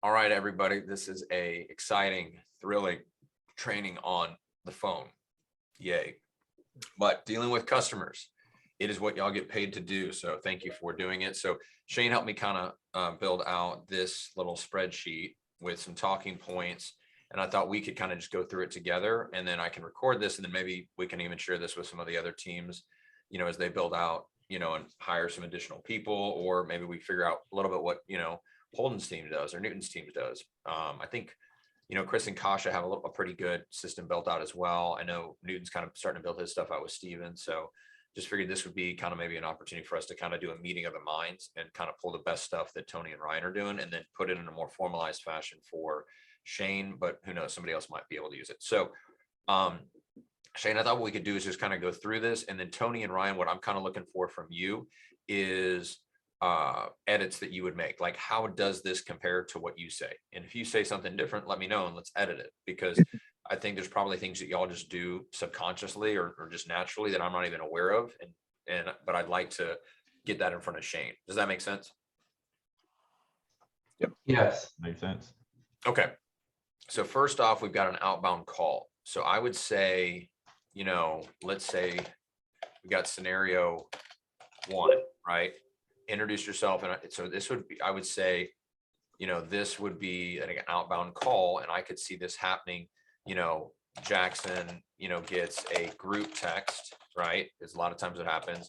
All right, everybody, this is a exciting, thrilling training on the phone. Yay. But dealing with customers, it is what y'all get paid to do. So thank you for doing it. So Shane helped me kind of build out this little spreadsheet with some talking points. And I thought we could kind of just go through it together, and then I can record this, and then maybe we can even share this with some of the other teams, as they build out, and hire some additional people, or maybe we figure out a little bit what, Holden's team does or Newton's team does. I think, Chris and Kasha have a pretty good system built out as well. I know Newton's kind of starting to build his stuff out with Steven. So just figured this would be kind of maybe an opportunity for us to kind of do a meeting of the minds and kind of pull the best stuff that Tony and Ryan are doing, and then put it in a more formalized fashion for Shane, but who knows, somebody else might be able to use it. So Shane, I thought what we could do is just kind of go through this, and then Tony and Ryan, what I'm kind of looking for from you is edits that you would make. Like, how does this compare to what you say? And if you say something different, let me know and let's edit it, because I think there's probably things that y'all just do subconsciously or just naturally that I'm not even aware of. But I'd like to get that in front of Shane. Does that make sense? Yep. Yes. Makes sense. Okay. So first off, we've got an outbound call. So I would say, let's say we got scenario 1, right? Introduce yourself. And so this would be, I would say, this would be an outbound call, and I could see this happening. Jackson, gets a group text, right? Because a lot of times it happens.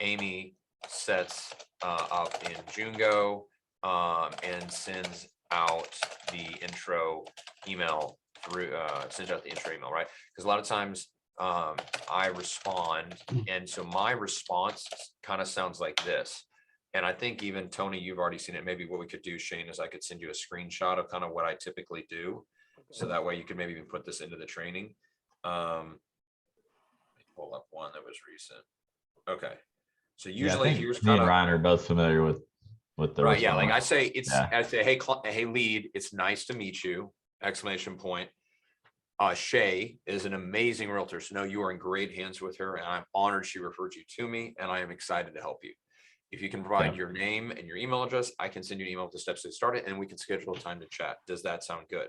Amy sets up in Jungo and sends out the intro email through, sends out the intro email, right? Because a lot of times I respond, and so my response kind of sounds like this. And I think even Tony, you've already seen it. Maybe what we could do, Shane, is I could send you a screenshot of kind of what I typically do. So that way you can maybe even put this into the training. Let me pull up one that was recent. Okay. So usually here's me and Ryan are both familiar with the right. Yeah. response. Like I say, hey, lead, it's nice to meet you. Exclamation point. Shay is an amazing realtor. So no, you are in great hands with her, and I'm honored she referred you to me, and I am excited to help you. If you can provide your name and your email address, I can send you an email with the steps to start it, and we can schedule a time to chat. Does that sound good?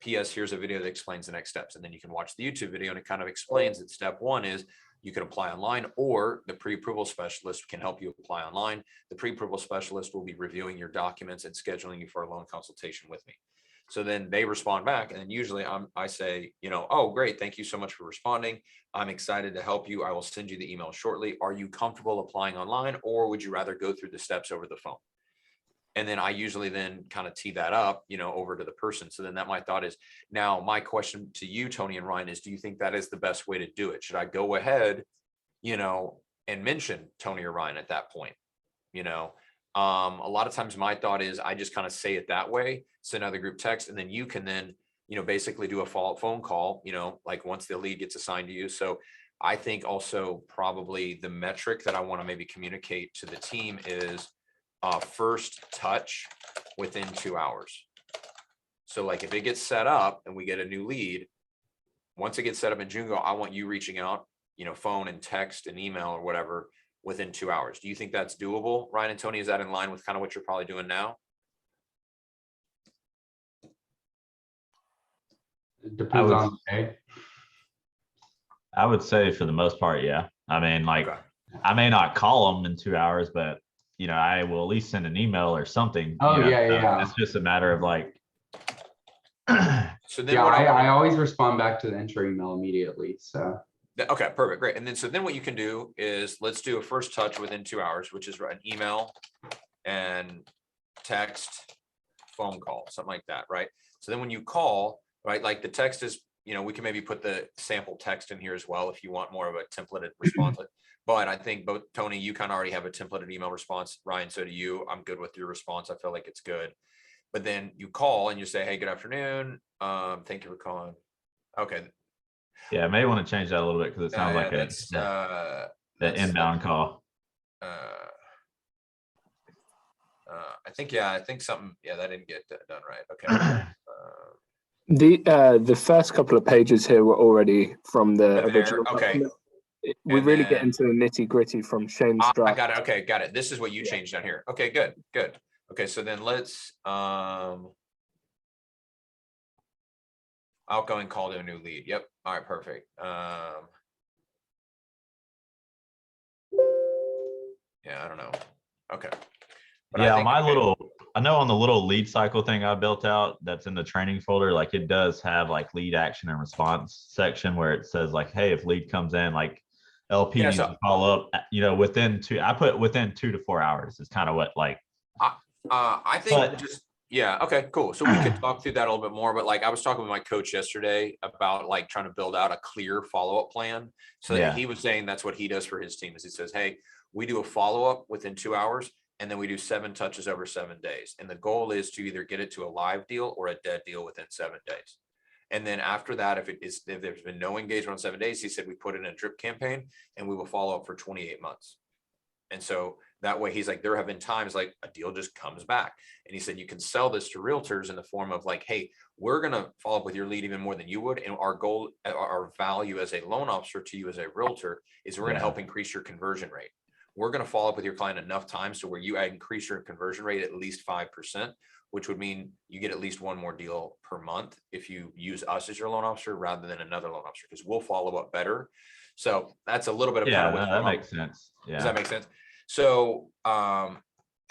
P.S. Here's a video that explains the next steps. And then you can watch the YouTube video, and it kind of explains that step 1 is you can apply online, or the pre-approval specialist can help you apply online. The pre-approval specialist will be reviewing your documents and scheduling you for a loan consultation with me. So then they respond back, and then usually I say, oh, great. Thank you so much for responding. I'm excited to help you. I will send you the email shortly. Are you comfortable applying online, or would you rather go through the steps over the phone? And then I usually then kind of tee that up, over to the person. So then my thought is, now my question to you, Tony and Ryan, is, do you think that is the best way to do it? Should I go ahead, and mention Tony or Ryan at that point? A lot of times my thought is I just kind of say it that way, send another group text, and then you can then, basically do a follow-up phone call, like once the lead gets assigned to you. So I think also probably the metric that I want to maybe communicate to the team is first touch within 2 hours. So like if it gets set up and we get a new lead, once it gets set up in Jungo, I want you reaching out, phone and text and email or whatever within 2 hours. Do you think that's doable? Ryan and Tony, is that in line with kind of what you're probably doing now? It depends on the day. I would say for the most part, yeah. I mean, like, Okay. I may not call them in 2 hours, but I will at least send an email or something. Oh, yeah, So yeah. it's just a matter of like. So then Yeah, I always respond back to the intro email immediately. So. Okay, perfect, great. And then what you can do is let's do a first touch within 2 hours, which is an email and text, phone call, something like that, right? So then when you call, right, like the text is, we can maybe put the sample text in here as well if you want more of a templated response. But I think both Tony, you kind of already have a templated email response. Ryan, so do you. I'm good with your response. I feel like it's good. But then you call and you say, hey, good afternoon. Thank you for calling. Okay. Yeah, I may want to change that a little bit because it sounds like an inbound call. I think something, that didn't get done right. Okay. The first couple of pages here were already from the original. Okay. We really get into the nitty gritty from Shane's draft. I got it. Okay, got it. This is what you changed down here. Okay, good. Okay, so then let's Outgoing call to a new lead. Yep. All right, perfect. Yeah, I don't know. Okay. But I Yeah, think, I know on the little lead cycle thing I built out that's in the training folder, like it does have like lead action and response section where it says like, hey, if lead comes in, like LP Yeah, needs so to follow up, I put within 2 to 4 hours is kind of what like, I think but yeah, okay, cool. So we could talk through that a little bit more, but like I was talking with my coach yesterday about like trying to build out a clear follow-up plan. So that Yeah. he was saying that's what he does for his team is he says, hey, we do a follow-up within 2 hours and then we do 7 touches over 7 days. And the goal is to either get it to a live deal or a dead deal within 7 days. And then after that, if there's been no engagement on 7 days, he said we put in a drip campaign and we will follow up for 28 months. And so that way he's like, there have been times like a deal just comes back. And he said, you can sell this to realtors in the form of like, hey, we're going to follow up with your lead even more than you would. And our goal, our value as a loan officer to you as a realtor is we're going to help increase your conversion rate. We're going to follow up with your client enough times so where you increase your conversion rate at least 5%, which would mean you get at least one more deal per month if you use us as your loan officer rather than another loan officer, because we'll follow up better. So that's a little bit of kind of what's going on. That makes sense. Yeah. Does that make sense? So,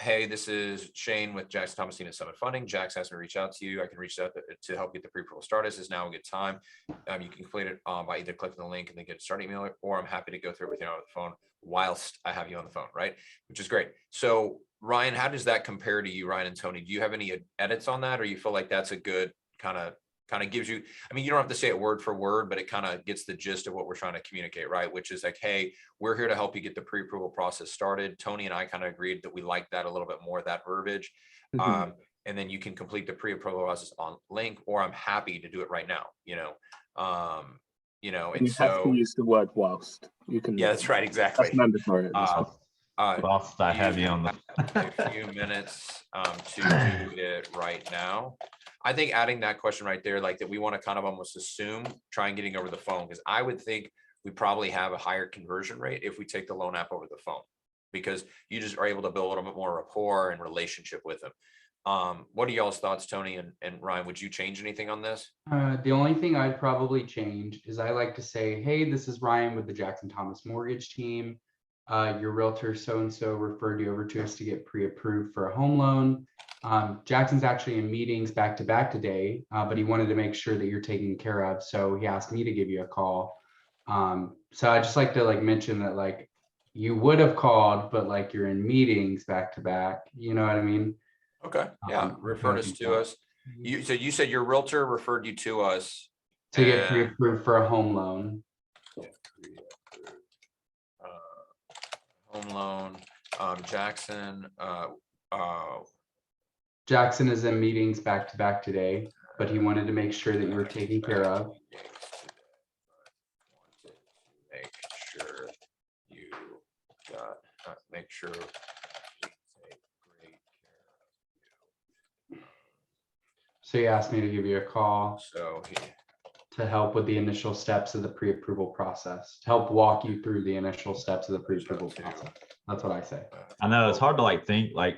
hey, this is Shane with Jackson Thomasine and Summit Funding. Jack's asked me to reach out to you. I can reach out to help get the pre-approval started. This is now a good time. You can complete it by either clicking the link and then get a start email, or I'm happy to go through it with you on the phone whilst I have you on the phone, right? Which is great. So, Ryan, how does that compare to you, Ryan and Tony? Do you have any edits on that, or you feel like that's a good kind of gives you, I mean, you don't have to say it word for word, but it kind of gets the gist of what we're trying to communicate, right? Which is like, hey, we're here to help you get the pre-approval process started. Tony and I kind of agreed that we like that a little bit more, that verbiage. And then you can complete the pre-approval process on link, or I'm happy to do it right now, and you have to use the word whilst. You can. Yeah, that's right. Exactly. That's mandatory. Whilst I have you on the a few minutes to do it right now. I think adding that question right there, like that we want to kind of almost assume, try and getting over the phone, because I would think we probably have a higher conversion rate if we take the loan app over the phone, because you just are able to build a little bit more rapport and relationship with them. What are y'all's thoughts, Tony and Ryan? Would you change anything on this? The only thing I'd probably change is I like to say, hey, this is Ryan with the Jackson Thomas Mortgage Team. Your realtor so-and-so referred you over to us to get pre-approved for a home loan. Jackson's actually in meetings back to back today, but he wanted to make sure that you're taken care of. So he asked me to give you a call. So I just like to mention that you would have called, but you're in meetings back to back. You know what I mean? Okay. Yeah. Referred us to us. You said your realtor referred you to us to get pre-approved for a home loan. Home loan. Jackson. Jackson is in meetings back to back today, but he wanted to make sure that you were taken care of. Make sure you got. Make sure. So he asked me to give you a call. So to help with the initial steps of the pre-approval process, to help walk you through the initial steps of the pre-approval process. That's what I say. I know it's hard to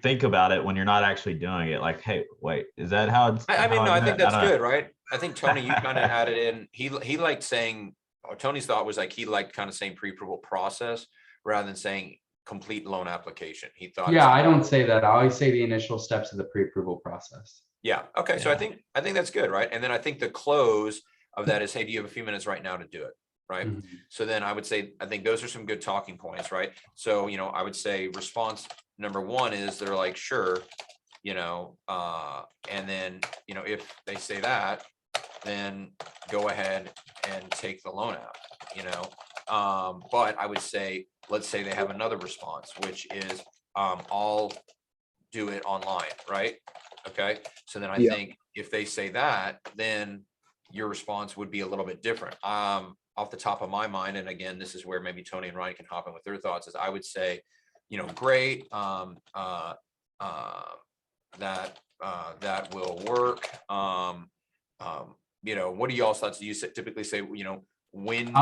think about it when you're not actually doing it. Like, hey, wait, is that how it's? I mean, no, I think that's good, right? I think Tony, you kind of added in. He liked saying, or Tony's thought was he liked kind of saying pre-approval process rather than saying complete loan application. He thought. Yeah, I don't say that. I always say the initial steps of the pre-approval process. Yeah. Okay. So I think that's good, right? And then I think the close of that is, hey, do you have a few minutes right now to do it? Right. So then I would say, I think those are some good talking points, right? So, I would say response number one is they're like, sure, and then, if they say that, then go ahead and take the loan out, but I would say, let's say they have another response, which is, I'll do it online, right? Okay. So then I think if they say that, then your response would be a little bit different. Off the top of my mind, and again, this is where maybe Tony and Ryan can hop in with their thoughts, is I would say, great, that will work. What are y'all's thoughts? Do you typically say, when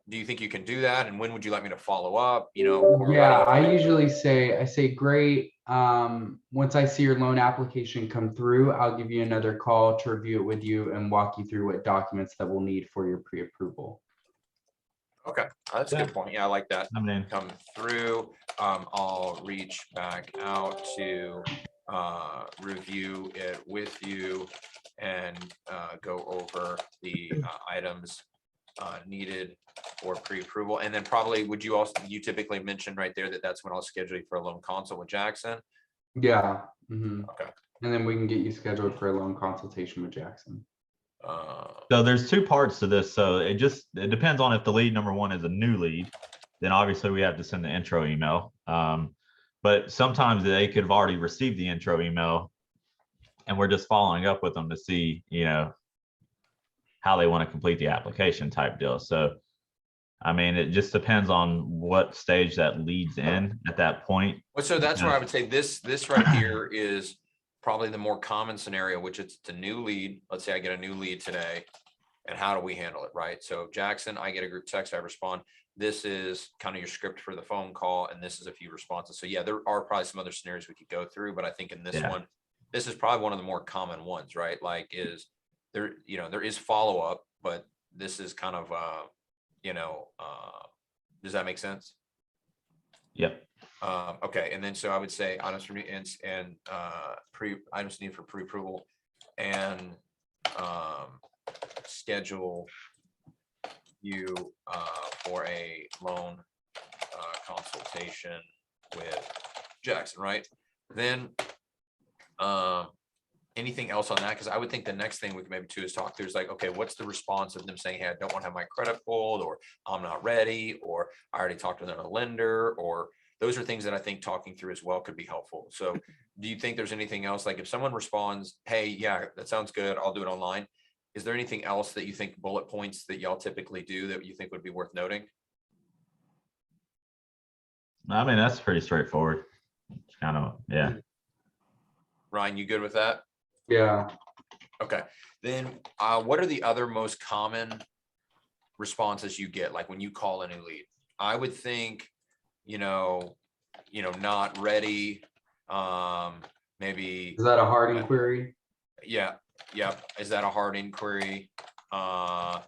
do you think you can do that? And when would you like me to follow up? You know, or Yeah, I usually say, great. Once I see your loan application come through, I'll give you another call to review it with you and walk you through what documents that we'll need for your pre-approval. okay, that's a Yeah. good point. Yeah, I like that. I mean, Come through. I'll reach back out to review it with you and go over the items needed for pre-approval. And then probably would you also, you typically mentioned right there that that's when I'll schedule you for a loan consult with Jackson. Yeah. Mhm. Okay. And then we can get you scheduled for a loan consultation with Jackson. so there's two parts to this. So it depends on if the lead number one is a new lead, then obviously we have to send the intro email. But sometimes they could have already received the intro email and we're just following up with them to see, you know, how they want to complete the application type deal. So, I mean, it just depends on what stage that leads in at that point. Well, so that's where I would say this right here is probably the more common scenario, which it's a new lead. Let's say I get a new lead today, and how do we handle it, right? So Jackson, I get a group text, I respond. This is kind of your script for the phone call, and this is a few responses. So yeah, there are probably some other scenarios we could go through, but I think in this one, this is probably one of the more common ones, right? Like is there, you know, there is follow-up, but this is kind of you know, does that make sense? Yep. Okay, and then so I would say items for and items needed for pre-approval and schedule you for a loan consultation with Jackson, right? Then anything else on that? Because I would think the next thing we could maybe too is talk through is like, okay, what's the response of them saying, hey, I don't want to have my credit pulled, or I'm not ready, or I already talked to another lender, or those are things that I think talking through as well could be helpful. So do you think there's anything else? Like if someone responds, hey, yeah, that sounds good, I'll do it online. Is there anything else that you think bullet points that y'all typically do that you think would be worth noting? I mean, that's pretty straightforward. It's kind of, yeah. Ryan, you good with that? Yeah. Okay, then what are the other most common responses you get? Like when you call a new lead, I would think, you know, not ready. Maybe Is that a hard inquiry? yeah. Is that a hard inquiry? Yeah,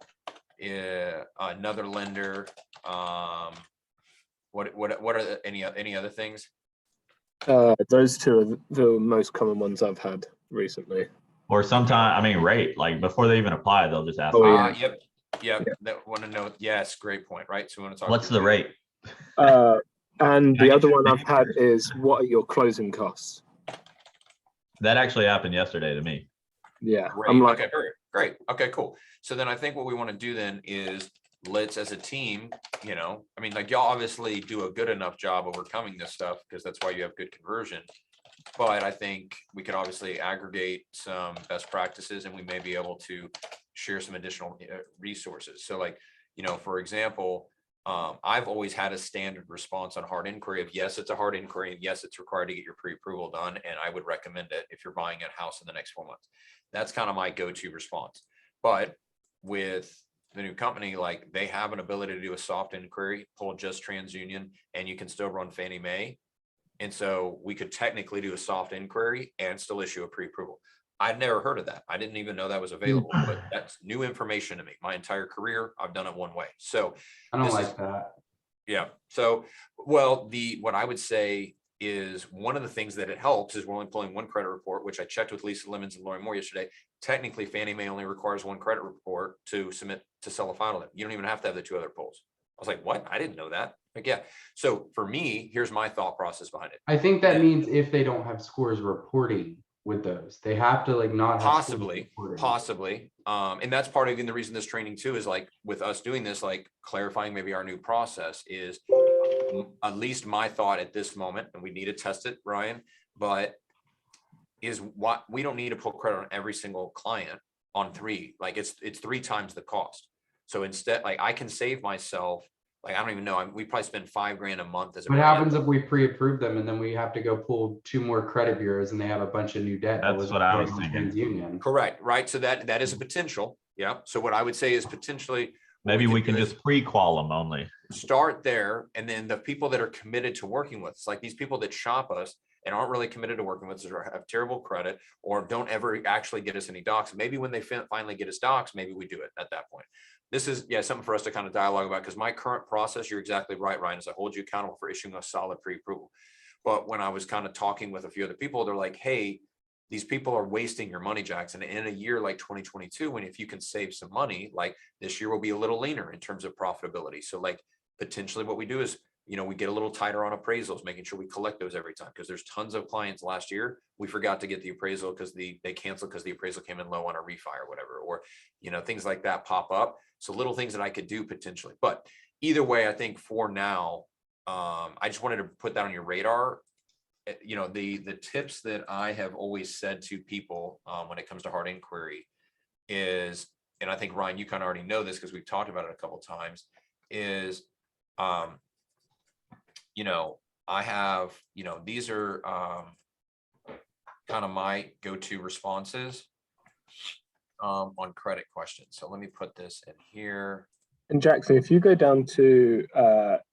another lender. What are any other things? Those two are the most common ones I've had recently. Or sometime, I mean, rate, like before they even apply, they'll just ask. Oh, yeah. Yep. That want to know. Yes, great point. Right. So we want to talk. What's the rate? And the other one I've had is, what are your closing costs? That actually happened yesterday to me. Yeah. Great. I'm like, okay, great. Okay, cool. So then I think what we want to do then is let's, as a team, you know, I mean, like y'all obviously do a good enough job overcoming this stuff because that's why you have good conversion. But I think we could obviously aggregate some best practices and we may be able to share some additional resources. So like, you know, for example, I've always had a standard response on hard inquiry of yes, it's a hard inquiry, and yes, it's required to get your pre-approval done. And I would recommend it if you're buying a house in the next 4 months. That's kind of my go-to response. But with the new company, like they have an ability to do a soft inquiry, pull just TransUnion, and you can still run Fannie Mae. And so we could technically do a soft inquiry and still issue a pre-approval. I'd never heard of that. I didn't even know that was available, but that's new information to me. My entire career, I've done it one way. So I don't like that. Yeah. So, well, what I would say is one of the things that it helps is we're only pulling one credit report, which I checked with Lisa Lemons and Lori Moore yesterday. Technically, Fannie Mae only requires one credit report to submit to sell a file. You don't even have to have the two other pulls. I was like, what? I didn't know that. Like, yeah. So for me, here's my thought process behind it. I think that means if they don't have scores reporting with those, they have to like not have possibly. And that's part of the reason this training too is like with us doing this, like clarifying maybe our new process is at least my thought at this moment, and we need to test it, Ryan, but is what we don't need to put credit on every single client on three. Like it's 3 times the cost. So instead, like I can save myself, like, I don't even know. We probably spend $5,000 a month as a What happens if we pre-approve them and then we have to go pull 2 more credit bureaus and they have a bunch of new debt? That's what I was thinking. TransUnion. Correct. Right. So that is a potential. Yeah. So what I would say is potentially Maybe we can do is just pre-qual them only. start there. And then the people that are committed to working with us, like these people that shop us and aren't really committed to working with us or have terrible credit or don't ever actually get us any docs. Maybe when they finally get us docs, maybe we do it at that point. This is, yeah, something for us to kind of dialogue about, because my current process, you're exactly right, Ryan, is I hold you accountable for issuing a solid pre-approval. But when I was kind of talking with a few other people, they're like, hey, these people are wasting your money, Jackson. In a year like 2022, when if you can save some money, like this year will be a little leaner in terms of profitability. So like potentially what we do is, we get a little tighter on appraisals, making sure we collect those every time, because there's tons of clients last year we forgot to get the appraisal because they canceled because the appraisal came in low on a refi or whatever, or things like that pop up. So little things that I could do potentially. But either way, I think for now, I just wanted to put that on your radar. The tips that I have always said to people when it comes to hard inquiry is, and I think Ryan, you kind of already know this because we've talked about it a couple of times, is I have, these are kind of my go-to responses on credit questions. So let me put this in here. And Jackson, if you go down to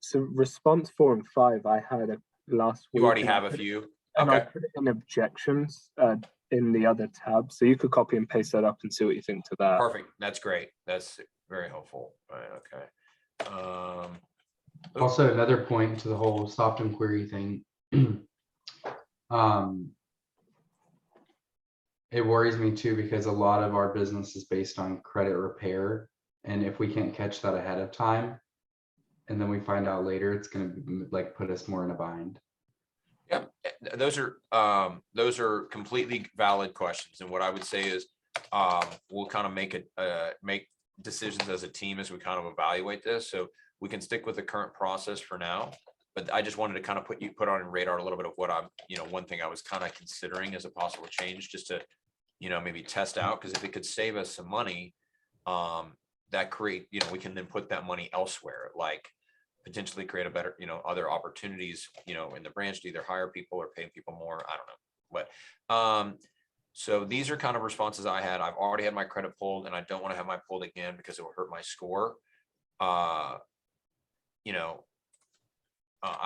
so response 4 and 5, I had last week. You already have a few. And I Okay. put it in objections in the other tab. So you could copy and paste that up and see what you think to that. Perfect. That's great. That's very helpful. All right. Okay. Also, another point to the whole soft inquiry thing. It worries me too, because a lot of our business is based on credit repair. And if we can't catch that ahead of time, and then we find out later, it's going to like put us more in a bind. Yeah, those are completely valid questions. And what I would say is we'll kind of make decisions as a team as we kind of evaluate this. So we can stick with the current process for now. But I just wanted to kind of put on your radar a little bit of what I'm, one thing I was kind of considering as a possible change, just to, maybe test out, because if it could save us some money, that we can then put that money elsewhere, like potentially create a better, other opportunities, in the branch to either hire people or pay people more. I don't know. But so these are kind of responses I had. I've already had my credit pulled, and I don't want to have my pulled again because it will hurt my score. I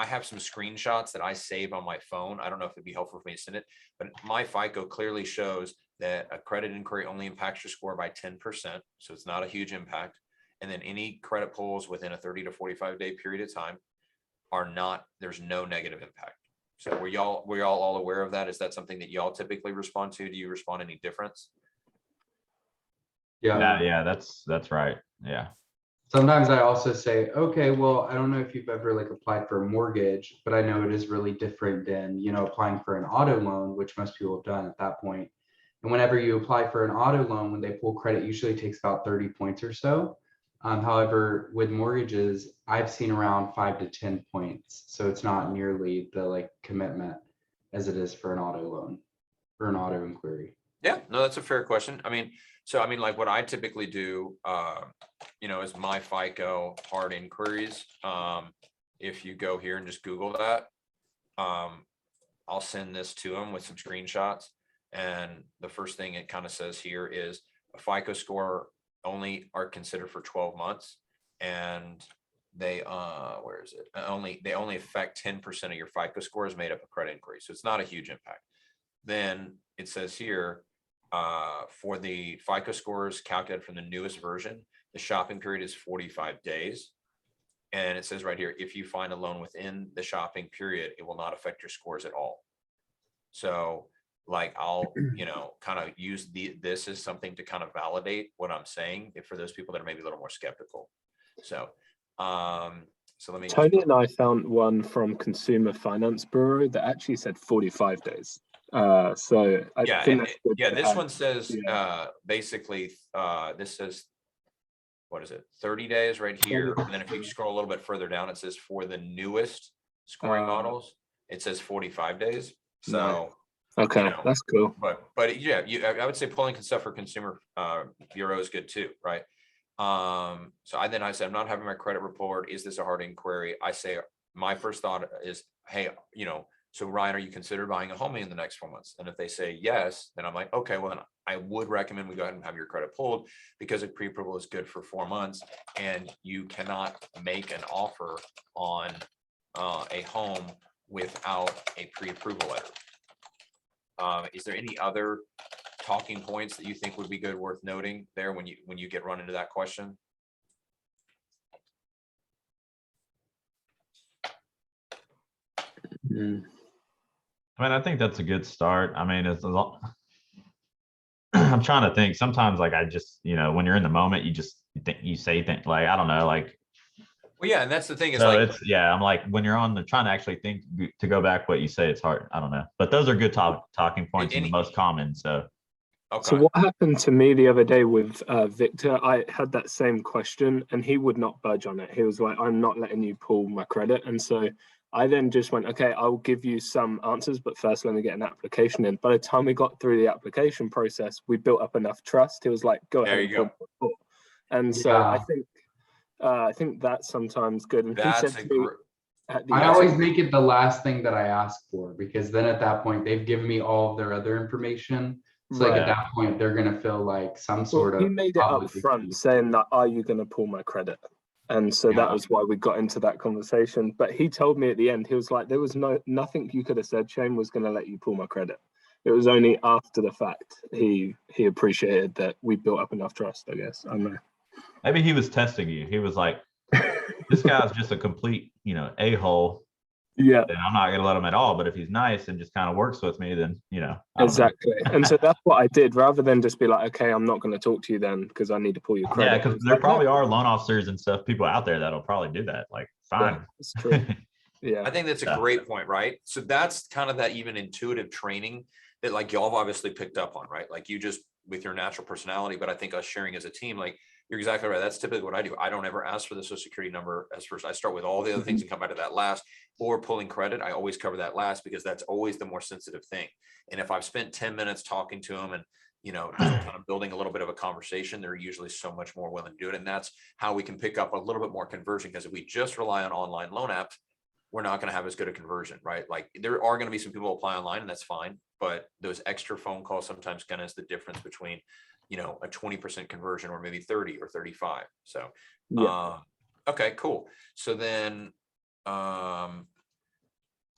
have some screenshots that I save on my phone. I don't know if it'd be helpful for me to send it, but my FICO clearly shows that a credit inquiry only impacts your score by 10%. So it's not a huge impact. And then any credit pulls within a 30 to 45 day period of time there's no negative impact. So were y'all all aware of that? Is that something that y'all typically respond to? Do you respond any difference? Yeah, that's right. Yeah. Sometimes I also say, okay, well, I don't know if you've ever like applied for a mortgage, but I know it is really different than, applying for an auto loan, which most people have done at that point. And whenever you apply for an auto loan, when they pull credit, usually takes about 30 points or so. However, with mortgages, I've seen around 5 to 10 points. So it's not nearly the like commitment as it is for an auto loan or an auto inquiry. Yeah, no, that's a fair question. Like what I typically do, is my FICO hard inquiries. If you go here and just Google that, I'll send this to them with some screenshots. And the first thing it kind of says here is a FICO score only are considered for 12 months. And they, where is it? They only affect 10% of your FICO score is made up of credit inquiry. So it's not a huge impact. Then it says here, for the FICO scores calculated from the newest version, the shopping period is 45 days. And it says right here, if you find a loan within the shopping period, it will not affect your scores at all. So like I'll, kind of use this as something to kind of validate what I'm saying for those people that are maybe a little more skeptical. So, so let me. Tony and I found one from Consumer Finance Bureau that actually said 45 days. So I think that's good. This one says basically this says, what is it, 30 days right here. And then if you scroll a little bit further down, it says for the newest scoring models, it says 45 days. So okay, that's cool. But yeah, I would say pulling stuff for Consumer Bureau is good too, right? So I said, I'm not having my credit report. Is this a hard inquiry? I say, my first thought is, hey, So Ryan, are you considering buying a home in the next 4 months? And if they say yes, then I'm like, okay, well, then I would recommend we go ahead and have your credit pulled, because a pre-approval is good for 4 months, and you cannot make an offer on a home without a pre-approval letter. Is there any other talking points that you think would be good, worth noting there when you get run into that question? I mean, I think that's a good start. I mean, it's a lot. I'm trying to think. Sometimes, like, I just, when you're in the moment, you say things like, I don't know, like. Well, yeah, and that's the thing is, So like, I'm like, when you're trying to actually think to go back what you say, it's hard. I don't know, but those are good talking points and the most common. So. okay. So what happened to me the other day with Victor, I had that same question and he would not budge on it. He was like, I'm not letting you pull my credit. And so I then just went, okay, I'll give you some answers, but first let me get an application in. By the time we got through the application process, we built up enough trust. He was like, go ahead and pull the report. And so I think that's sometimes good. And he said to me, I always make it the last thing that I ask for, because then at that point they've given me all of their other information. So like at that point, they're gonna feel like some sort of. He made it up front saying that, are you gonna pull my credit? And so that was why we got into that conversation. But he told me at the end, he was like, there was nothing you could have said Shane was gonna let you pull my credit. It was only after the fact he appreciated that we built up enough trust, I guess. I don't know. Maybe he was testing you. He was like, this guy's just a complete, a-hole. Yeah. Then I'm not going to let him at all. But if he's nice and just kind of works with me, then, Exactly. And so that's what I did, rather than just be like, okay, I'm not going to talk to you then because I need to pull your credit. Yeah, because there probably are loan officers and stuff, people out there that'll probably do that. Like, fine. Yeah, that's true. Yeah. I think that's a great point, right? So that's kind of that even intuitive training that, like, y'all have obviously picked up on, right? Like, you just, with your natural personality, but I think us sharing as a team, like, you're exactly right. That's typically what I do. I don't ever ask for the social security number as first. I start with all the other things and come back to that last, or pulling credit. I always cover that last because that's always the more sensitive thing. And if I've spent 10 minutes talking to them and, just kind of building a little bit of a conversation, they're usually so much more willing to do it. And that's how we can pick up a little bit more conversion, because if we just rely on online loan apps, we're not going to have as good a conversion, right? Like, there are going to be some people who apply online, and that's fine. But those extra phone calls sometimes kind of is the difference between, a 20% conversion or maybe 30 or 35. So, okay, cool. So then,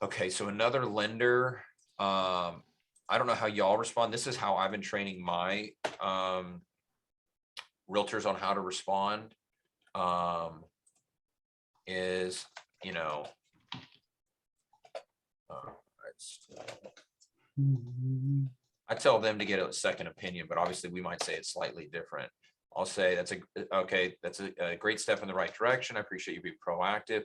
okay. So another lender, I don't know how y'all respond. This is how I've been training my, realtors on how to respond, is, I tell them to get a second opinion, but obviously we might say it's slightly different. I'll say that's a great step in the right direction. I appreciate you being proactive.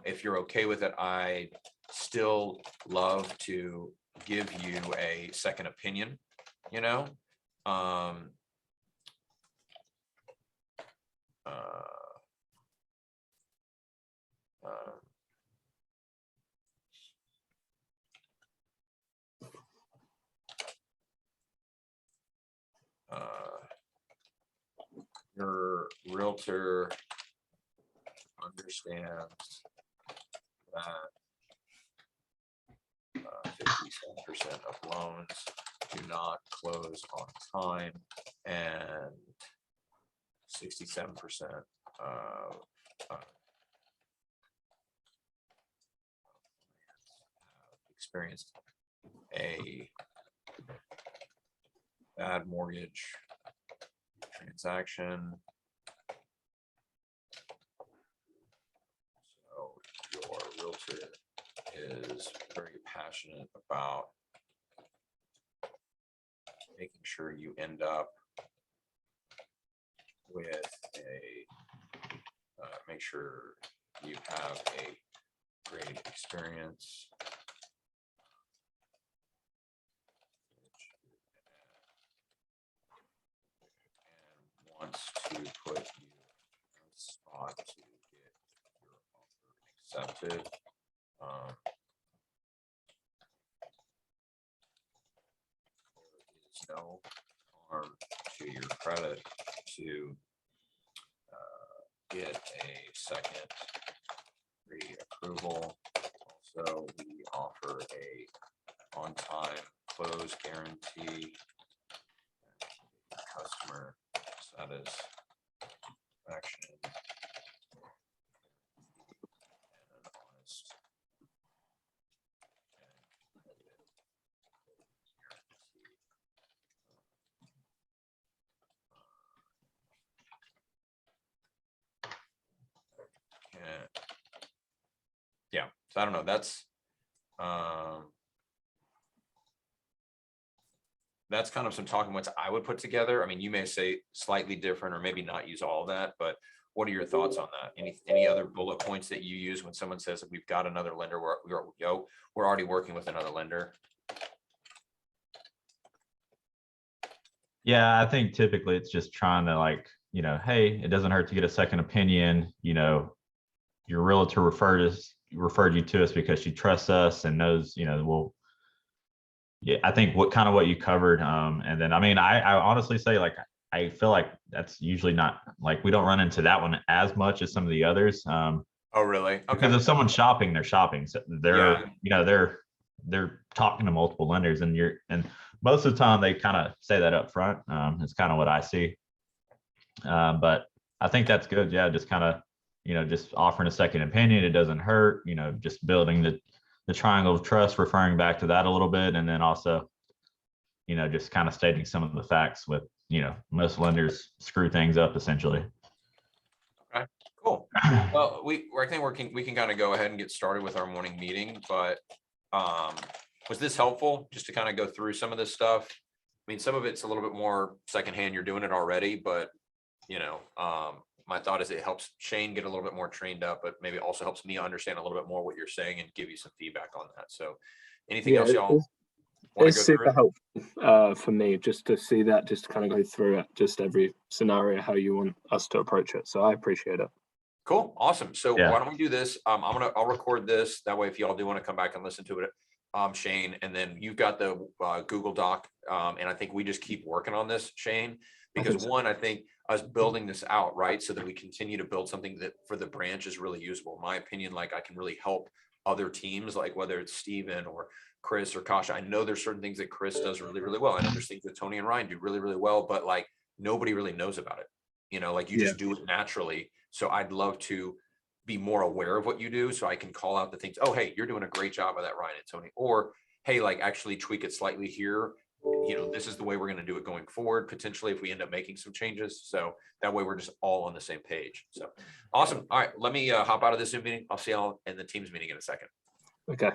If you're okay with it, I still love to give you a second opinion, your realtor understands that 57% of loans do not close on time, and 67% of experienced a bad mortgage transaction. So your realtor is very passionate about making sure you end up with make sure you have a great experience. And wants to put you on the spot to get your offer accepted. There is no harm to your credit to get a second pre-approval. Also, we offer a on-time close guarantee. Customer satisfaction. And an honest yeah, so I don't know, that's kind of some talking points I would put together. I mean, you may say slightly different or maybe not use all of that, but what are your thoughts on that? Any other bullet points that you use when someone says that we've got another lender, we're already working with another lender? Yeah, I think typically it's just trying to, like, you know, hey, it doesn't hurt to get a second opinion. You know, your realtor referred you to us because she trusts us and knows, you know, well, yeah, I think what you covered. And then, I mean, I honestly say, like, I feel like that's usually not, like, we don't run into that one as much as some of the others. Oh, really? Because Okay. if someone's shopping, they're shopping. So they're, Yeah. you know, they're talking to multiple lenders, and most of the time they kind of say that up front. It's kind of what I see. But I think that's good. Yeah, just kind of, you know, just offering a second opinion. It doesn't hurt, you know, just building the triangle of trust, referring back to that a little bit. And then also, you know, just kind of stating some of the facts with, you know, most lenders screw things up essentially. Okay, cool. Well, I think we can kind of go ahead and get started with our morning meeting, but was this helpful just to kind of go through some of this stuff? I mean, some of it's a little bit more secondhand. You're doing it already, but you know, my thought is it helps Shane get a little bit more trained up, but maybe also helps me understand a little bit more what you're saying and give you some feedback on that. So anything else y'all want to It's go super through? helpful for me just to see that, just to kind of go through it, just every scenario, how you want us to approach it. So I appreciate it. Cool, awesome. So Yeah. why don't we do this? I'll record this. That way, if y'all do want to come back and listen to it, Shane, and then you've got the Google Doc. And I think we just keep working on this, Shane, because so. one, I think us building this out, right, so that we continue to build something that for the branch is really usable. In my opinion, like I can really help other teams, like whether it's Steven or Chris or Kasha. I know there's certain things that Chris does really, really well. I know there's things that Tony and Ryan do really, really well, but like nobody really knows about it. You know, like you just do it naturally. So I'd love to be more aware of what you do so I can call out the things. Oh, hey, you're doing a great job of that, Ryan and Tony. Or, hey, like actually tweak it slightly here. You know, this is the way we're going to do it going forward, potentially if we end up making some changes. So that way we're just all on the same page. So awesome. All right, let me hop out of this Zoom meeting. I'll see y'all in the Teams meeting in a second. Okay.